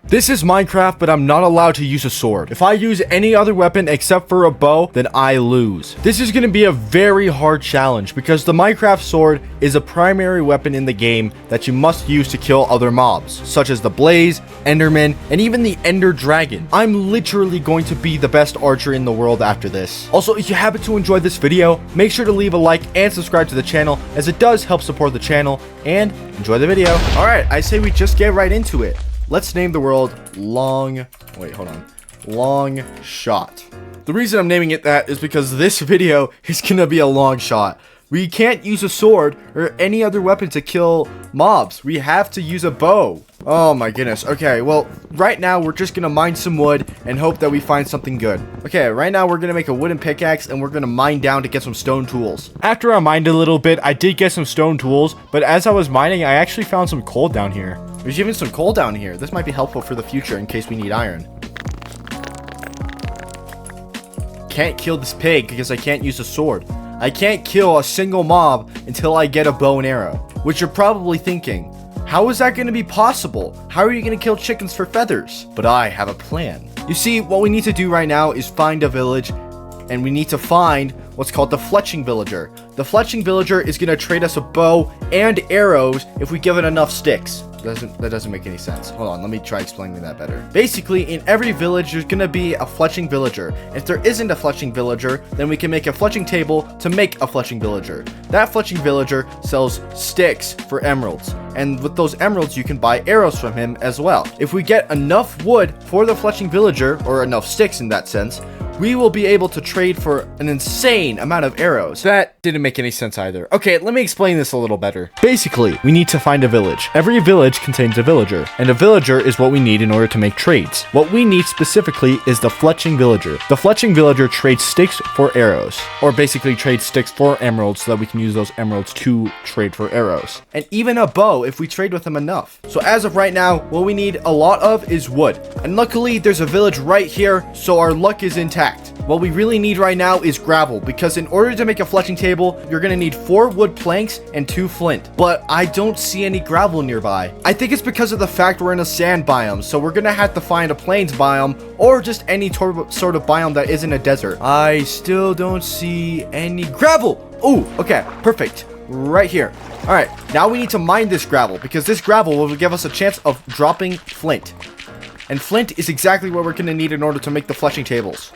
This is Minecraft, but I'm not allowed to use a sword. If I use any other weapon except for a bow, then I lose. This is going to be a very hard challenge because the Minecraft sword is a primary weapon in the game that you must use to kill other mobs, such as the Blaze, Enderman, and even the Ender Dragon. I'm literally going to be the best archer in the world after this. Also, if you happen to enjoy this video, make sure to leave a like and subscribe to the channel, as it does help support the channel, and enjoy the video. All right, I say we just get right into it. Let's name the world Long Shot. The reason I'm naming it that is because this video is gonna be a long shot. We can't use a sword or any other weapon to kill mobs. We have to use a bow. Oh my goodness. Okay, well, right now we're just gonna mine some wood and hope that we find something good. Okay, right now we're gonna make a wooden pickaxe and we're gonna mine down to get some stone tools. After I mined a little bit, I did get some stone tools, but as I was mining, I actually found some coal down here. There's even some coal down here. This might be helpful for the future in case we need iron. Can't kill this pig because I can't use a sword. I can't kill a single mob until I get a bow and arrow. Which you're probably thinking, how is that going to be possible? How are you going to kill chickens for feathers? But I have a plan. You see, what we need to do right now is find a village, and we need to find what's called the fletching villager. The fletching villager is going to trade us a bow and arrows if we give it enough sticks. That doesn't make any sense. Hold on, let me try explaining that better. Basically, in every village, there's gonna be a fletching villager. If there isn't a fletching villager, then we can make a fletching table to make a fletching villager. That fletching villager sells sticks for emeralds, and with those emeralds, you can buy arrows from him as well. If we get enough wood for the fletching villager, or enough sticks in that sense, we will be able to trade for an insane amount of arrows. That didn't make any sense either. Okay, let me explain this a little better. Basically, we need to find a village. Every village contains a villager, and a villager is what we need in order to make trades. What we need specifically is the fletching villager. The fletching villager trades sticks for arrows, or basically trades sticks for emeralds so that we can use those emeralds to trade for arrows. And even a bow if we trade with him enough. So as of right now, what we need a lot of is wood. And luckily, there's a village right here, so our luck is intact. What we really need right now is gravel, because in order to make a fletching table, you're going to need 4 wood planks and 2 flint. But I don't see any gravel nearby. I think it's because of the fact we're in a sand biome, so we're going to have to find a plains biome or just any sort of biome that isn't a desert. I still don't see any gravel. Oh, okay, perfect. Right here. All right, now we need to mine this gravel, because this gravel will give us a chance of dropping flint. And flint is exactly what we're going to need in order to make the fletching tables.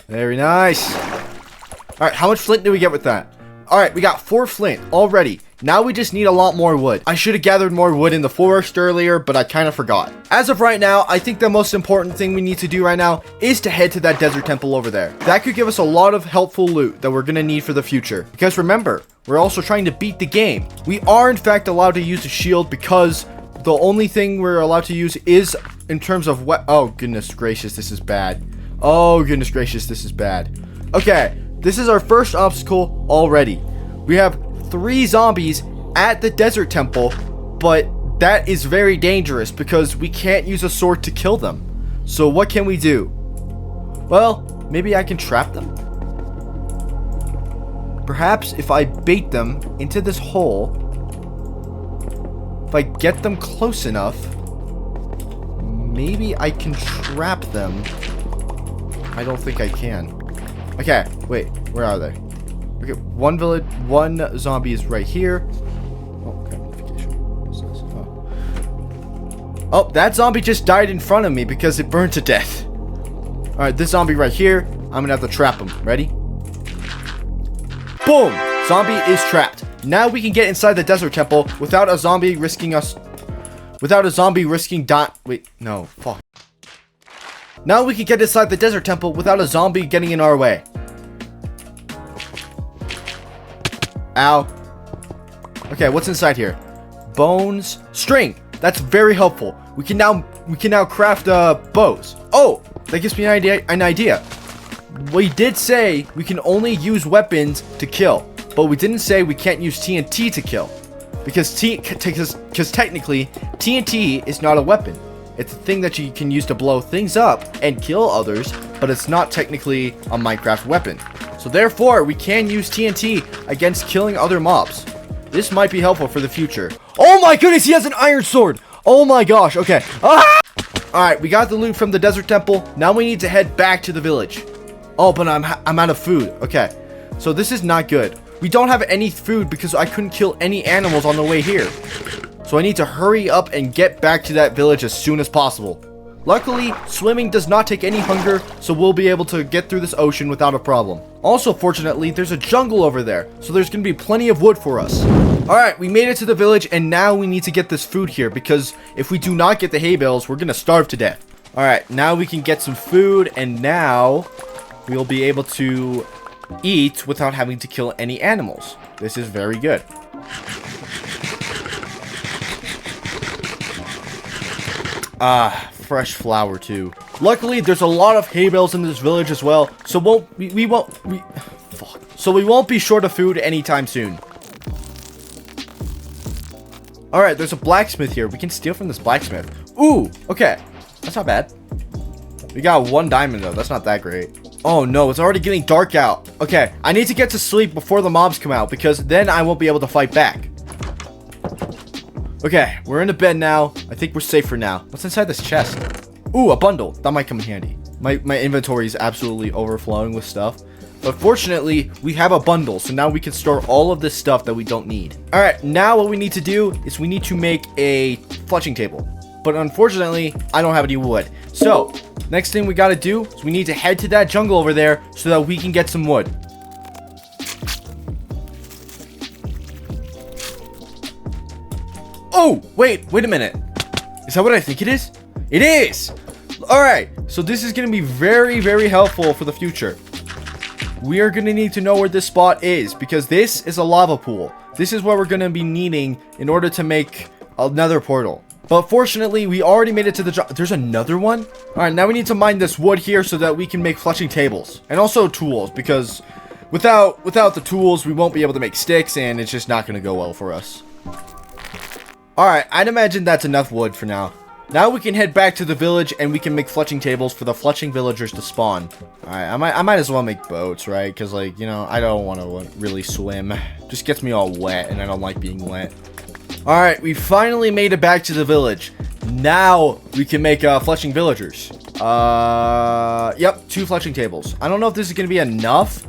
Very nice. All right, how much flint do we get with that? All right, we got 4 flint already. Now we just need a lot more wood. I should have gathered more wood in the forest earlier, but I kind of forgot. As of right now, I think the most important thing we need to do right now is to head to that desert temple over there. That could give us a lot of helpful loot that we're going to need for the future. Because remember, we're also trying to beat the game. We are in fact allowed to use a shield, because the only thing we're allowed to use is in terms of what. Oh, goodness gracious, this is bad. Oh, goodness gracious, this is bad. Okay, this is our first obstacle already. We have 3 zombies at the desert temple, but that is very dangerous because we can't use a sword to kill them. So what can we do? Well, maybe I can trap them? Perhaps if I bait them into this hole, if I get them close enough, maybe I can trap them. I don't think I can. Okay, wait, where are they? Okay, one zombie is right here. Oh, okay, notification. What's this? Oh, that zombie just died in front of me because it burned to death. All right, this zombie right here, I'm gonna have to trap him. Ready? Boom! Zombie is trapped. Now we can get inside the desert temple without a zombie risking wait, no, fuck. Now we can get inside the desert temple without a zombie getting in our way. Ow. Okay, what's inside here? Bones, string. That's very helpful. We can now craft bows. Oh, that gives me an idea. We did say we can only use weapons to kill, but we didn't say we can't use TNT to kill, because technically TNT is not a weapon. It's a thing that you can use to blow things up and kill others, but it's not technically a Minecraft weapon. So therefore, we can use TNT against killing other mobs. This might be helpful for the future. Oh my goodness, he has an iron sword! Oh my gosh. Okay. Ah! All right, we got the loot from the desert temple. Now we need to head back to the village. Oh, but I'm out of food. Okay. So this is not good. We don't have any food because I couldn't kill any animals on the way here. So I need to hurry up and get back to that village as soon as possible. Luckily, swimming does not take any hunger, so we'll be able to get through this ocean without a problem. Also, fortunately, there's a jungle over there, so there's going to be plenty of wood for us. Alright, we made it to the village, and now we need to get this food here, because if we do not get the hay bales, we're going to starve to death. Alright, now we can get some food, and now we'll be able to eat without having to kill any animals. This is very good. Fresh flour too. Luckily, there's a lot of hay bales in this village as well, so we won't be short of food anytime soon. All right, there's a blacksmith here. We can steal from this blacksmith. Ooh, okay, that's not bad. We got 1 diamond though. That's not that great. Oh no, it's already getting dark out. Okay, I need to get to sleep before the mobs come out because then I won't be able to fight back. Okay, we're in the bed now. I think we're safe for now. What's inside this chest? Ooh, a bundle. That might come in handy. My inventory is absolutely overflowing with stuff. But fortunately, we have a bundle. So now we can store all of this stuff that we don't need. All right, now what we need to do is we need to make a fletching table. But unfortunately, I don't have any wood. So, next thing we got to do is we need to head to that jungle over there so that we can get some wood. Oh, wait a minute. Is that what I think it is? It is! Alright, so this is going to be very, very helpful for the future. We are going to need to know where this spot is because this is a lava pool. This is what we're going to be needing in order to make another portal. But fortunately, we already made it to the there's another one? Alright, now we need to mine this wood here so that we can make fletching tables. And also tools because without the tools, we won't be able to make sticks and it's just not going to go well for us. Alright, I'd imagine that's enough wood for now. Now we can head back to the village and we can make fletching tables for the fletching villagers to spawn. Alright, I might as well make boats, right? Because, like, you know, I don't want to really swim. Just gets me all wet and I don't like being wet. Alright, we finally made it back to the village. Now we can make fletching villagers. Yep, 2 fletching tables. I don't know if this is going to be enough,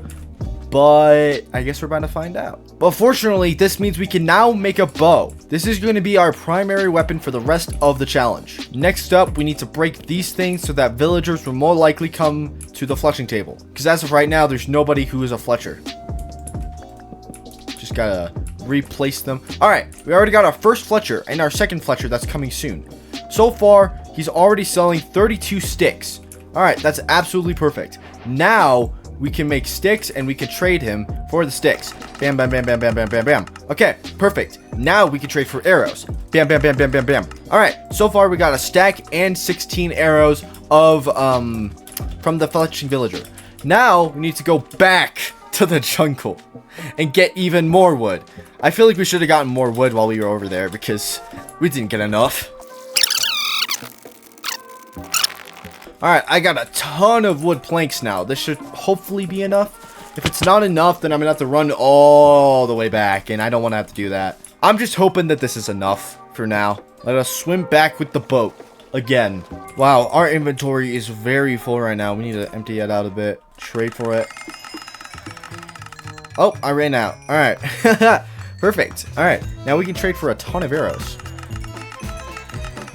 but I guess we're about to find out. But fortunately, this means we can now make a bow. This is going to be our primary weapon for the rest of the challenge. Next up, we need to break these things so that villagers will more likely come to the fletching table. Because as of right now, there's nobody who is a fletcher. Just gotta replace them. Alright, we already got our first fletcher and our second fletcher that's coming soon. So far, he's already selling 32 sticks. Alright, that's absolutely perfect. Now we can make sticks and we can trade him for the sticks. Bam, bam, bam, bam, bam, bam, bam, bam. Okay, perfect. Now we can trade for arrows. Bam, bam, bam, bam, bam, bam. All right, so far we got a stack and 16 arrows of, from the fletching villager. Now we need to go back to the jungle and get even more wood. I feel like we should have gotten more wood while we were over there because we didn't get enough. Alright, I got a ton of wood planks now. This should hopefully be enough. If it's not enough, then I'm gonna have to run all the way back, and I don't want to have to do that. I'm just hoping that this is enough for now. Let us swim back with the boat again. Wow, our inventory is very full right now. We need to empty it out a bit. Trade for it. Oh, I ran out. Alright. Perfect. Alright, now we can trade for a ton of arrows.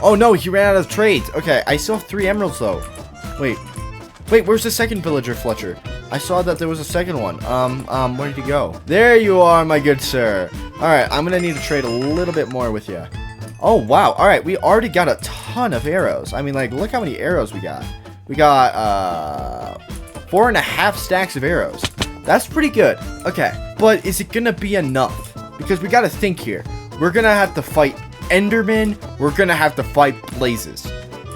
Oh no, he ran out of trades. Okay, I still have 3 emeralds though. Wait, where's the second villager Fletcher? I saw that there was a second one. Where did he go? There you are, my good sir. Alright, I'm gonna need to trade a little bit more with you. Oh wow, alright, we already got a ton of arrows. I mean, like, look how many arrows we got. We got 4.5 stacks of arrows. That's pretty good. Okay, but is it gonna be enough? Because we gotta think here. We're gonna have to fight Enderman. We're gonna have to fight Blazes.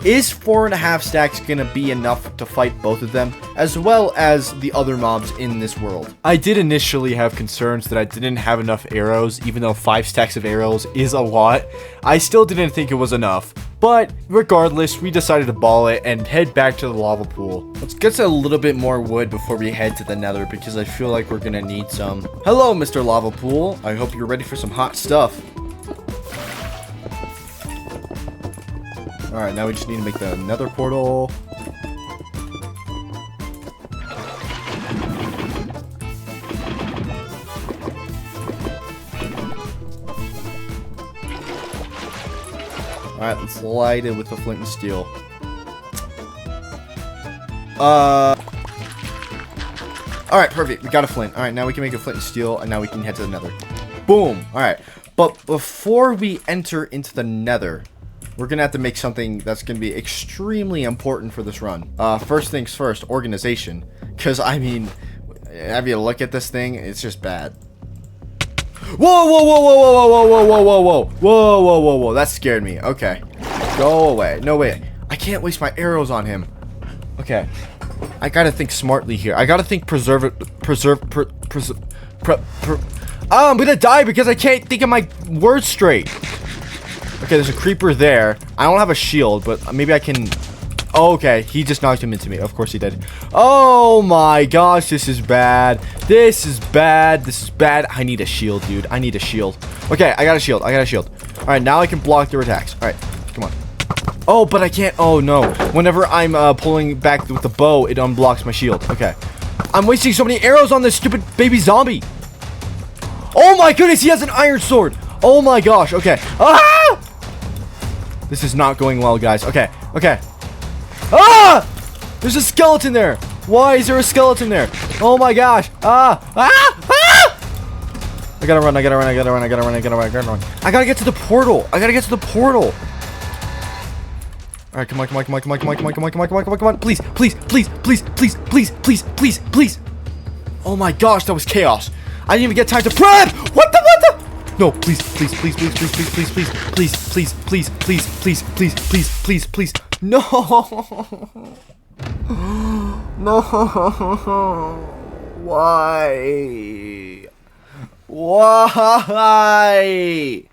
Is 4.5 stacks gonna be enough to fight both of them, as well as the other mobs in this world? I did initially have concerns that I didn't have enough arrows, even though 5 stacks of arrows is a lot. I still didn't think it was enough, but regardless, we decided to ball it and head back to the lava pool. Let's get a little bit more wood before we head to the Nether, because I feel like we're gonna need some. Hello, Mr. Lava Pool. I hope you're ready for some hot stuff. Alright, now we just need to make the nether portal. Alright, let's light it with the flint and steel. Alright, perfect. We got a flint. Alright, now we can make a flint and steel, and now we can head to the nether. Boom! Alright, but before we enter into the nether, we're gonna have to make something that's gonna be extremely important for this run. First things first, organization. Because, I mean, have you look at this thing? It's just bad. Whoa, whoa, whoa, whoa, whoa, whoa, whoa, whoa, whoa, whoa, whoa, whoa, whoa, whoa, that scared me. Okay. Go away. No, wait. I can't waste my arrows on him. Okay. I gotta think smartly here. I gotta think I'm gonna die because I can't think of my words straight. Okay, there's a creeper there. I don't have a shield, but maybe I can... Oh, okay, he just knocked him into me. Of course he did. Oh my gosh, this is bad. This is bad. This is bad. I need a shield, dude. I need a shield. Okay, I got a shield. I got a shield. All right, now I can block their attacks. All right, come on. Oh, but I can't. Oh, no. Whenever I'm pulling back with the bow, it unblocks my shield. Okay. I'm wasting so many arrows on this stupid baby zombie. Oh my goodness, he has an iron sword. Oh my gosh. Okay. Ah! This is not going well, guys. Okay. Okay. Ah! There's a skeleton there. Why is there a skeleton there? Oh my gosh. Ah! Ah! Ah! I gotta run. I gotta run. I gotta run. I gotta run. I gotta run. I gotta run. I gotta get to the portal. I gotta get to the portal. All right, come on, come on, come on, come on, come on, come on, come on, come on, come on, come on, come on, please, please, please, please, please, please, please, please, please. Oh my gosh, that was chaos. I didn't even get time to prep. What the? No, please, please, please, please, please, please, please, please, please, please, please, please, please, please, please, please. No. No. Why? Why?